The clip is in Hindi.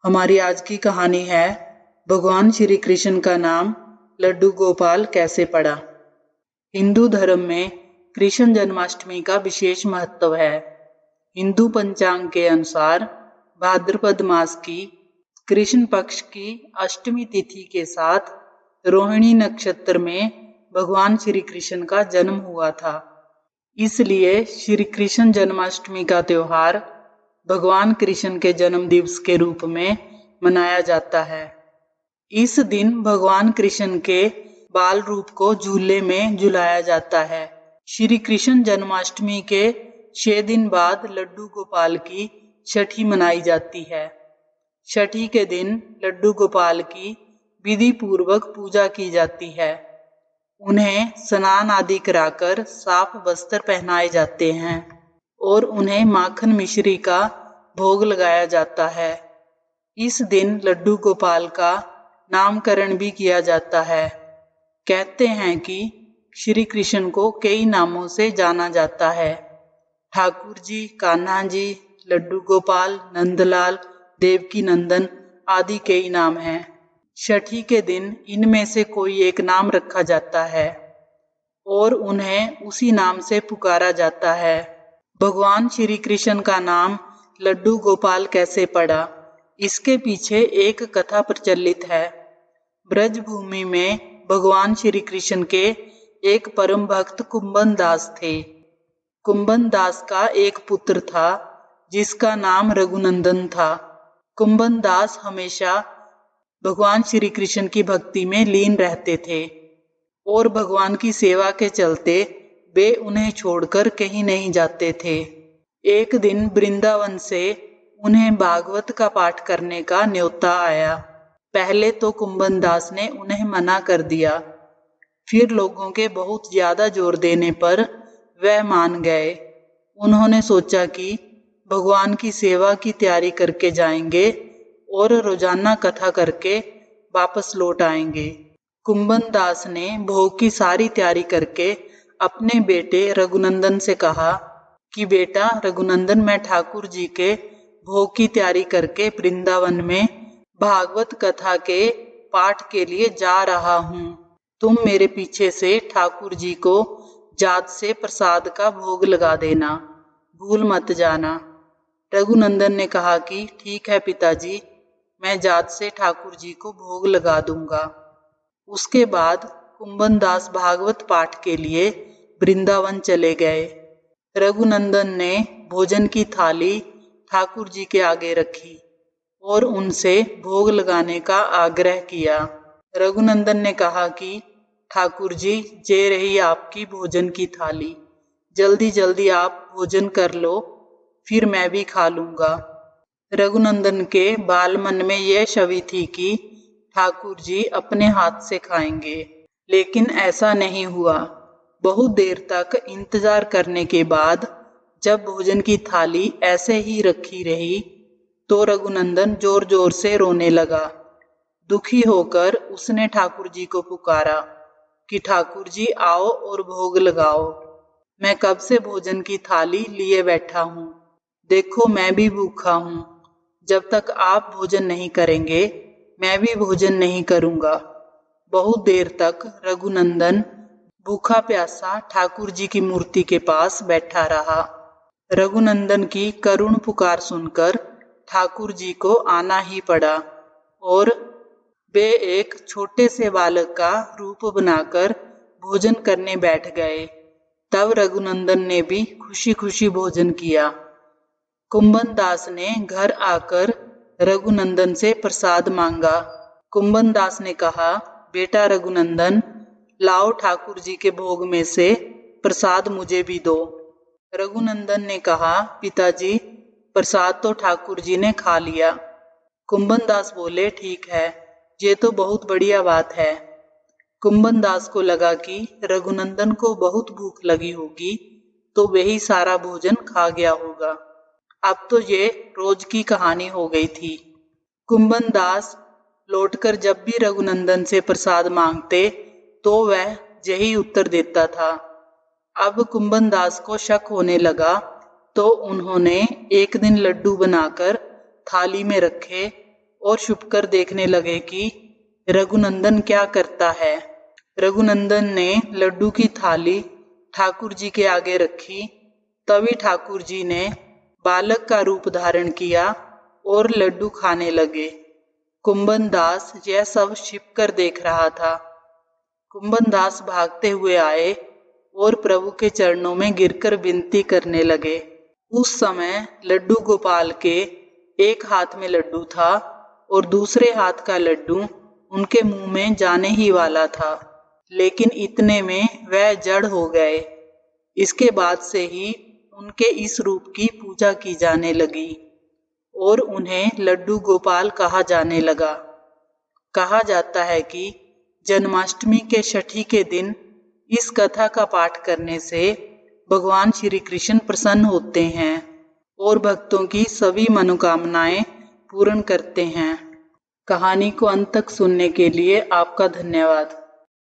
हमारी आज की कहानी है भगवान श्री कृष्ण का नाम लड्डू गोपाल कैसे पड़ा। हिंदू धर्म में कृष्ण जन्माष्टमी का विशेष महत्व है। हिंदू पंचांग के अनुसार भाद्रपद मास की कृष्ण पक्ष की अष्टमी तिथि के साथ रोहिणी नक्षत्र में भगवान श्री कृष्ण का जन्म हुआ था। इसलिए श्री कृष्ण जन्माष्टमी का त्योहार भगवान कृष्ण के जन्म दिवस के रूप में मनाया जाता है। इस दिन भगवान कृष्ण के बाल रूप को झूले में झुलाया जाता है। श्री कृष्ण जन्माष्टमी के 6 दिन बाद लड्डू गोपाल की छठी मनाई जाती है। छठी के दिन लड्डू गोपाल की विधि पूर्वक पूजा की जाती है। उन्हें स्नान आदि कराकर साफ वस्त्र पहनाए जाते हैं और उन्हें माखन मिश्री का भोग लगाया जाता है। इस दिन लड्डू गोपाल का नामकरण भी किया जाता है। कहते हैं कि श्री कृष्ण को कई नामों से जाना जाता है। ठाकुर जी, कान्हा जी, लड्डू गोपाल, नंदलाल, देवकी नंदन आदि कई नाम हैं। छठी के दिन इनमें से कोई एक नाम रखा जाता है और उन्हें उसी नाम से पुकारा जाता है। भगवान श्री कृष्ण का नाम लड्डू गोपाल कैसे पड़ा, इसके पीछे एक कथा प्रचलित है। ब्रज भूमि में भगवान श्री कृष्ण के एक परम भक्त कुंभन दास थे। कुंभन दास का एक पुत्र था जिसका नाम रघुनंदन था। कुंभन दास हमेशा भगवान श्री कृष्ण की भक्ति में लीन रहते थे और भगवान की सेवा के चलते वे उन्हें छोड़कर कहीं नहीं जाते थे। एक दिन वृंदावन से उन्हें भागवत का पाठ करने का न्योता आया। पहले तो कुंभन दास ने उन्हें मना कर दिया, फिर लोगों के बहुत ज्यादा जोर देने पर वह मान गए। उन्होंने सोचा कि भगवान की सेवा की तैयारी करके जाएंगे और रोजाना कथा करके वापस लौट आएंगे। कुंभन दास ने भोग की सारी तैयारी करके अपने बेटे रघुनंदन से कहा कि बेटा रघुनंदन, मैं ठाकुर जी के भोग की तैयारी करके वृंदावन में भागवत कथा के पाठ के लिए जा रहा हूँ। तुम मेरे पीछे से ठाकुर जी को जात से प्रसाद का भोग लगा देना, भूल मत जाना। रघुनंदन ने कहा कि ठीक है पिताजी, मैं जात से ठाकुर जी को भोग लगा दूंगा। उसके बाद कुंभन दास भागवत पाठ के लिए वृंदावन चले गए। रघुनंदन ने भोजन की थाली ठाकुर जी के आगे रखी और उनसे भोग लगाने का आग्रह किया। रघुनंदन ने कहा कि ठाकुर जी, ये रही आपकी भोजन की थाली, जल्दी जल्दी आप भोजन कर लो, फिर मैं भी खा लूंगा। रघुनंदन के बाल मन में यह छवि थी कि ठाकुर जी अपने हाथ से खाएंगे, लेकिन ऐसा नहीं हुआ। बहुत देर तक इंतजार करने के बाद जब भोजन की थाली ऐसे ही रखी रही तो रघुनंदन जोर जोर से रोने लगा। दुखी होकर उसने ठाकुर जी को पुकारा कि ठाकुर जी आओ और भोग लगाओ। मैं कब से भोजन की थाली लिए बैठा हूँ, देखो मैं भी भूखा हूँ। जब तक आप भोजन नहीं करेंगे मैं भी भोजन नहीं करूंगा। बहुत देर तक रघुनंदन भूखा प्यासा ठाकुर जी की मूर्ति के पास बैठा रहा। रघुनंदन की करुण पुकार सुनकर ठाकुर जी को आना ही पड़ा और वे एक छोटे से बालक का रूप बनाकर भोजन करने बैठ गए। तब रघुनंदन ने भी खुशी खुशी भोजन किया। कुंभन दास ने घर आकर रघुनंदन से प्रसाद मांगा। कुंभन दास ने कहा, बेटा रघुनंदन, लाओ ठाकुर जी के भोग में से प्रसाद मुझे भी दो। रघुनंदन ने कहा, पिताजी, प्रसाद तो ठाकुर जी ने खा लिया। कुंभन दास बोले, ठीक है, ये तो बहुत बढ़िया बात है। कुंभन दास को लगा कि रघुनंदन को बहुत भूख लगी होगी तो वही सारा भोजन खा गया होगा। अब तो ये रोज की कहानी हो गई थी। कुंभन दास लौटकर जब भी रघुनंदन से प्रसाद मांगते तो वह यही उत्तर देता था। अब कुंभन दास को शक होने लगा तो उन्होंने एक दिन लड्डू बनाकर थाली में रखे और छुपकर देखने लगे कि रघुनंदन क्या करता है। रघुनंदन ने लड्डू की थाली ठाकुर जी के आगे रखी। तभी ठाकुर जी ने बालक का रूप धारण किया और लड्डू खाने लगे। कुंभन दास यह सब छिपकर देख रहा था। कुंभन दास भागते हुए आए और प्रभु के चरणों में गिरकर विनती करने लगे। उस समय लड्डू गोपाल के एक हाथ में लड्डू था और दूसरे हाथ का लड्डू उनके मुंह में जाने ही वाला था, लेकिन इतने में वह जड़ हो गए। इसके बाद से ही उनके इस रूप की पूजा की जाने लगी और उन्हें लड्डू गोपाल कहा जाने लगा। कहा जाता है कि जन्माष्टमी के छठी के दिन इस कथा का पाठ करने से भगवान श्री कृष्ण प्रसन्न होते हैं और भक्तों की सभी मनोकामनाएं पूर्ण करते हैं। कहानी को अंत तक सुनने के लिए आपका धन्यवाद।